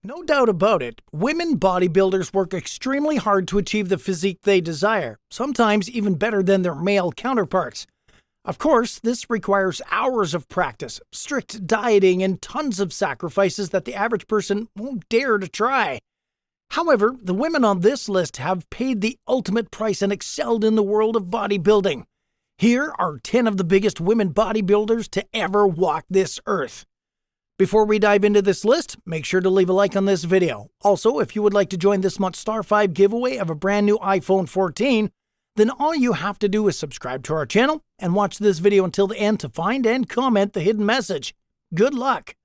No doubt about it, women bodybuilders work extremely hard to achieve the physique they desire, sometimes even better than their male counterparts. Of course, this requires hours of practice, strict dieting, and tons of sacrifices that the average person won't dare to try. However, the women on this list have paid the ultimate price and excelled in the world of bodybuilding. Here are 10 of the biggest women bodybuilders to ever walk this earth. Before we dive into this list, make sure to leave a like on this video. Also, if you would like to join this month's Star 5 giveaway of a brand new iPhone 14, then all you have to do is subscribe to our channel and watch this video until the end to find and comment the hidden message. Good luck!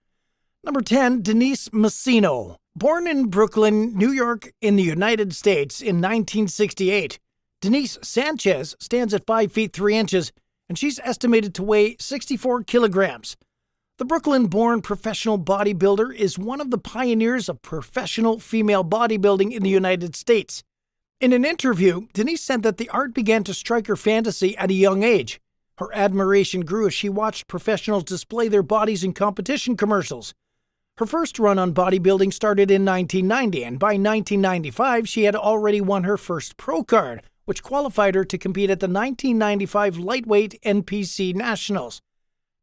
Number 10, Denise Messino. Born in Brooklyn, New York in the United States in 1968, Denise Sanchez stands at 5 feet 3 inches and she's estimated to weigh 64 kilograms. The Brooklyn-born professional bodybuilder is one of the pioneers of professional female bodybuilding in the United States. In an interview, Denise said that the art began to strike her fantasy at a young age. Her admiration grew as she watched professionals display their bodies in competition commercials. Her first run on bodybuilding started in 1990, and by 1995 she had already won her first pro card, which qualified her to compete at the 1995 Lightweight NPC Nationals.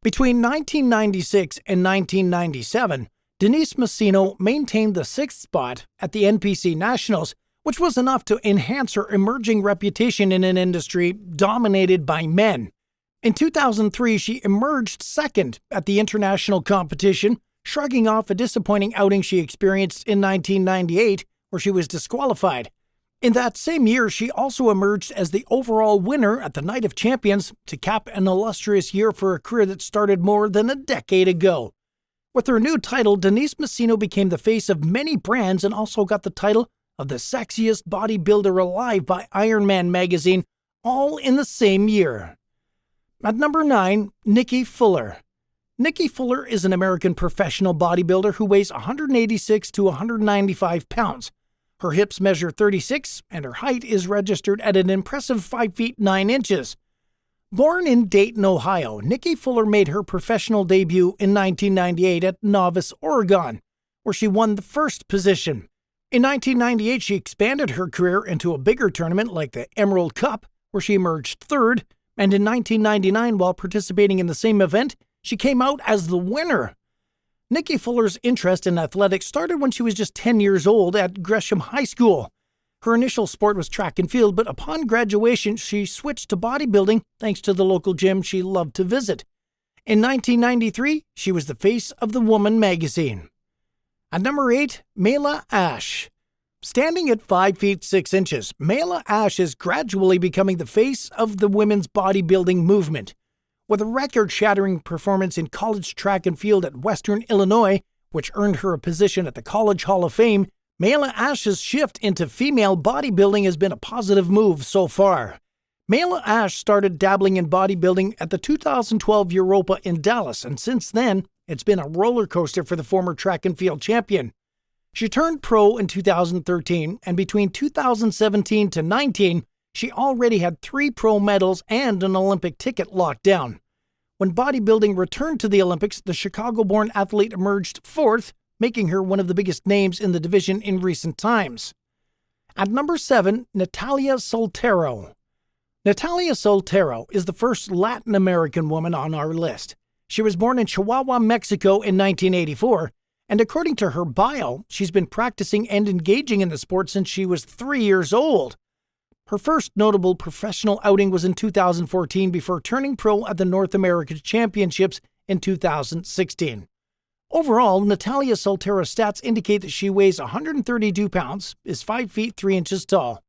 Between 1996 and 1997, Denise Messino maintained the 6th spot at the NPC Nationals, which was enough to enhance her emerging reputation in an industry dominated by men. In 2003, she emerged 2nd at the international competition, shrugging off a disappointing outing she experienced in 1998, where she was disqualified. In that same year, she also emerged as the overall winner at the Night of Champions to cap an illustrious year for a career that started more than a decade ago. With her new title, Denise Messino became the face of many brands and also got the title of the sexiest bodybuilder alive by Iron Man magazine, all in the same year. At number 9, Nikki Fuller. Nikki Fuller is an American professional bodybuilder who weighs 186 to 195 pounds. Her hips measure 36, and her height is registered at an impressive 5 feet 9 inches. Born in Dayton, Ohio, Nikki Fuller made her professional debut in 1998 at Novice, Oregon, where she won the first position. In 1998, she expanded her career into a bigger tournament like the Emerald Cup, where she emerged 3rd, and in 1999, while participating in the same event, she came out as the winner. Nikki Fuller's interest in athletics started when she was just 10 years old at Gresham High School. Her initial sport was track and field, but upon graduation, she switched to bodybuilding thanks to the local gym she loved to visit. In 1993, she was the face of the Woman magazine. At number 8, Mayla Ash. Standing at 5 feet 6 inches, Mayla Ash is gradually becoming the face of the women's bodybuilding movement. With a record-shattering performance in college track and field at Western Illinois, which earned her a position at the College Hall of Fame, Mayla Ash's shift into female bodybuilding has been a positive move so far. Mayla Ash started dabbling in bodybuilding at the 2012 Europa in Dallas, and since then, it's been a roller coaster for the former track and field champion. She turned pro in 2013, and between 2017 to 19, she already had 3 pro medals and an Olympic ticket locked down. When bodybuilding returned to the Olympics, the Chicago-born athlete emerged 4th, making her one of the biggest names in the division in recent times. At number 7, Natalia Soltero. Natalia Soltero is the first Latin American woman on our list. She was born in Chihuahua, Mexico in 1984, and according to her bio, she's been practicing and engaging in the sport since she was 3 years old. Her first notable professional outing was in 2014 before turning pro at the North American Championships in 2016. Overall, Natalia Soltero's stats indicate that she weighs 132 pounds, is 5 feet 3 inches tall.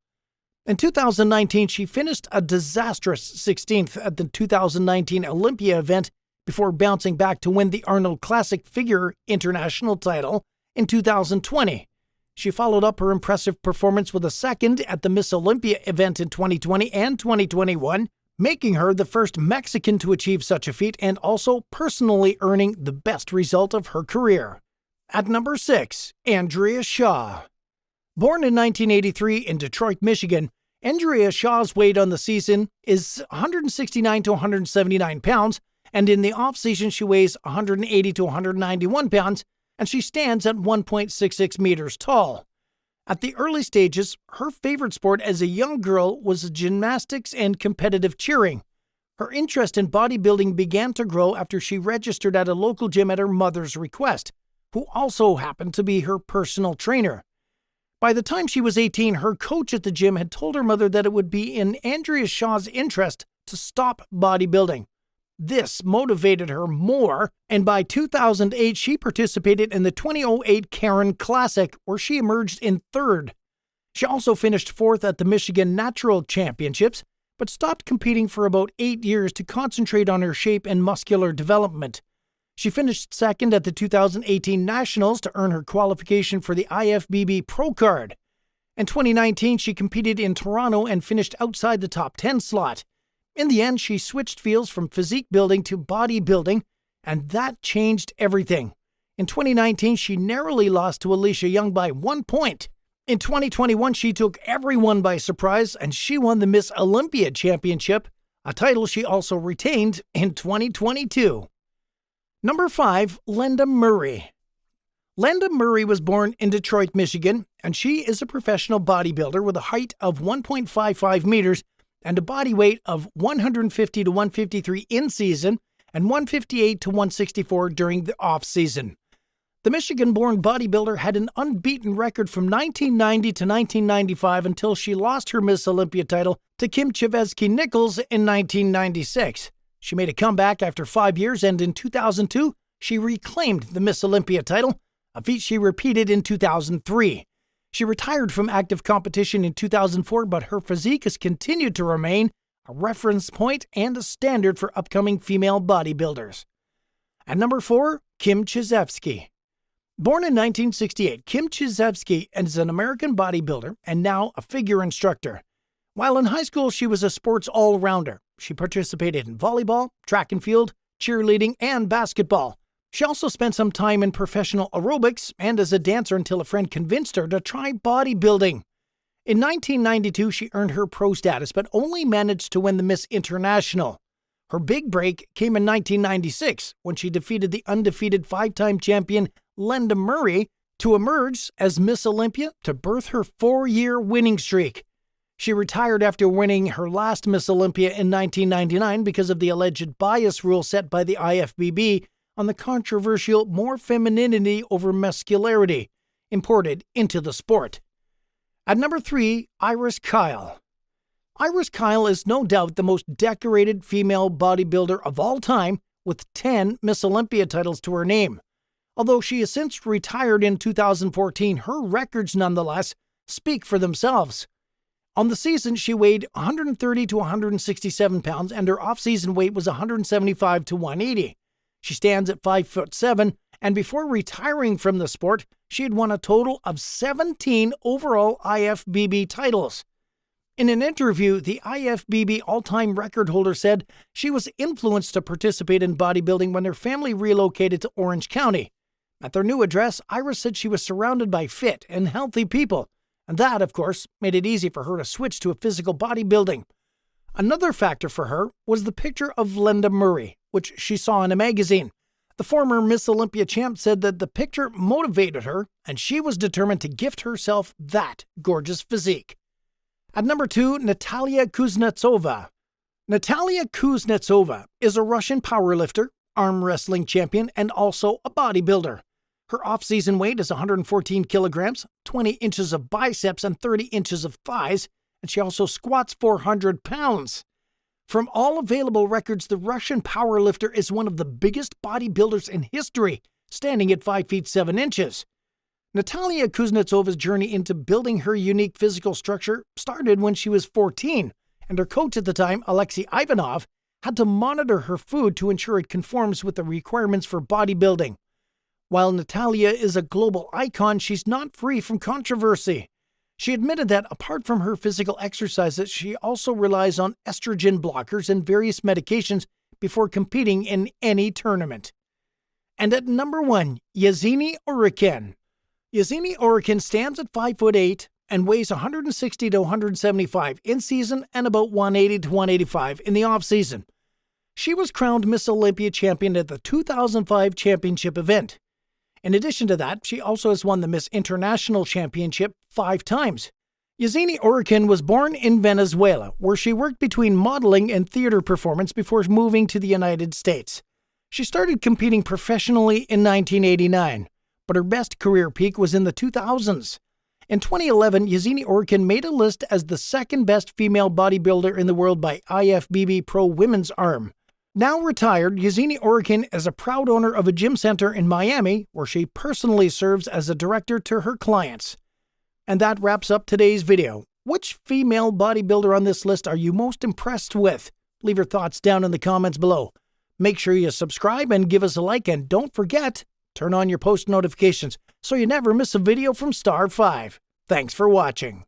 In 2019, she finished a disastrous 16th at the 2019 Olympia event before bouncing back to win the Arnold Classic Figure International title in 2020. She followed up her impressive performance with a 2nd at the Miss Olympia event in 2020 and 2021, making her the first Mexican to achieve such a feat and also personally earning the best result of her career. At number 6, Andrea Shaw. Born in 1983 in Detroit, Michigan, Andrea Shaw's weight on the season is 169 to 179 pounds, and in the off-season she weighs 180 to 191 pounds, and she stands at 1.66 meters tall. At the early stages, her favorite sport as a young girl was gymnastics and competitive cheering. Her interest in bodybuilding began to grow after she registered at a local gym at her mother's request, who also happened to be her personal trainer. By the time she was 18, her coach at the gym had told her mother that it would be in Andrea Shaw's interest to stop bodybuilding. This motivated her more, and by 2008 she participated in the 2008 Karen Classic, where she emerged in third. She also finished fourth at the Michigan Natural Championships, but stopped competing for about 8 years to concentrate on her shape and muscular development. She finished second at the 2018 Nationals to earn her qualification for the IFBB Pro Card. In 2019, she competed in Toronto and finished outside the top 10 slot. In the end, she switched fields from physique building to bodybuilding, and that changed everything. In 2019, she narrowly lost to Alicia Young by 1 point. In 2021, she took everyone by surprise, and she won the Miss Olympia Championship, a title she also retained in 2022. Number 5, Lenda Murray. Lenda Murray was born in Detroit, Michigan, and she is a professional bodybuilder with a height of 1.55 meters and a body weight of 150 to 153 in season and 158 to 164 during the off-season. The Michigan-born bodybuilder had an unbeaten record from 1990 to 1995 until she lost her Miss Olympia title to Kim Chevesky-Nichols in 1996. She made a comeback after 5 years, and in 2002, she reclaimed the Miss Olympia title, a feat she repeated in 2003. She retired from active competition in 2004, but her physique has continued to remain a reference point and a standard for upcoming female bodybuilders. At number 4, Kim Chizevsky. Born in 1968, Kim Chizevsky is an American bodybuilder and now a figure instructor. While in high school, she was a sports all-rounder. She participated in volleyball, track and field, cheerleading, and basketball. She also spent some time in professional aerobics and as a dancer until a friend convinced her to try bodybuilding. In 1992, she earned her pro status, but only managed to win the Miss International. Her big break came in 1996 when she defeated the undefeated 5-time champion Lenda Murray to emerge as Miss Olympia to birth her 4-year winning streak. She retired after winning her last Miss Olympia in 1999 because of the alleged bias rule set by the IFBB on the controversial more femininity over muscularity imported into the sport. At number 3, Iris Kyle. Iris Kyle is no doubt the most decorated female bodybuilder of all time, with 10 Miss Olympia titles to her name. Although she has since retired in 2014, her records nonetheless speak for themselves. On the season, she weighed 130 to 167 pounds, and her off-season weight was 175 to 180. She stands at 5'7", and before retiring from the sport, she had won a total of 17 overall IFBB titles. In an interview, the IFBB all-time record holder said she was influenced to participate in bodybuilding when her family relocated to Orange County. At their new address, Iris said she was surrounded by fit and healthy people, and that, of course, made it easy for her to switch to a physical bodybuilding. Another factor for her was the picture of Lenda Murray, which she saw in a magazine. The former Miss Olympia champ said that the picture motivated her, and she was determined to gift herself that gorgeous physique. At number 2, Natalia Kuznetsova. Natalia Kuznetsova is a Russian powerlifter, arm wrestling champion, and also a bodybuilder. Her off-season weight is 114 kilograms, 20 inches of biceps, and 30 inches of thighs, and she also squats 400 pounds. From all available records, the Russian powerlifter is one of the biggest bodybuilders in history, standing at 5 feet 7 inches. Natalia Kuznetsova's journey into building her unique physical structure started when she was 14, and her coach at the time, Alexei Ivanov, had to monitor her food to ensure it conforms with the requirements for bodybuilding. While Natalia is a global icon, she's not free from controversy. She admitted that apart from her physical exercises, she also relies on estrogen blockers and various medications before competing in any tournament. And at number 1, Yezheniy Orikhin. Yezheniy Orikhin stands at 5'8" and weighs 160 to 175 in season and about 180 to 185 in the off-season. She was crowned Miss Olympia champion at the 2005 championship event. In addition to that, she also has won the Miss International Championship 5 times. Yazini Orican was born in Venezuela, where she worked between modeling and theater performance before moving to the United States. She started competing professionally in 1989, but her best career peak was in the 2000s. In 2011, Yazini Orican made a list as the second best female bodybuilder in the world by IFBB Pro Women's Arm. Now retired, Yazini Orican is a proud owner of a gym center in Miami, where she personally serves as a director to her clients. And that wraps up today's video. Which female bodybuilder on this list are you most impressed with? Leave your thoughts down in the comments below. Make sure you subscribe and give us a like, and don't forget, turn on your post notifications so you never miss a video from Star 5. Thanks for watching.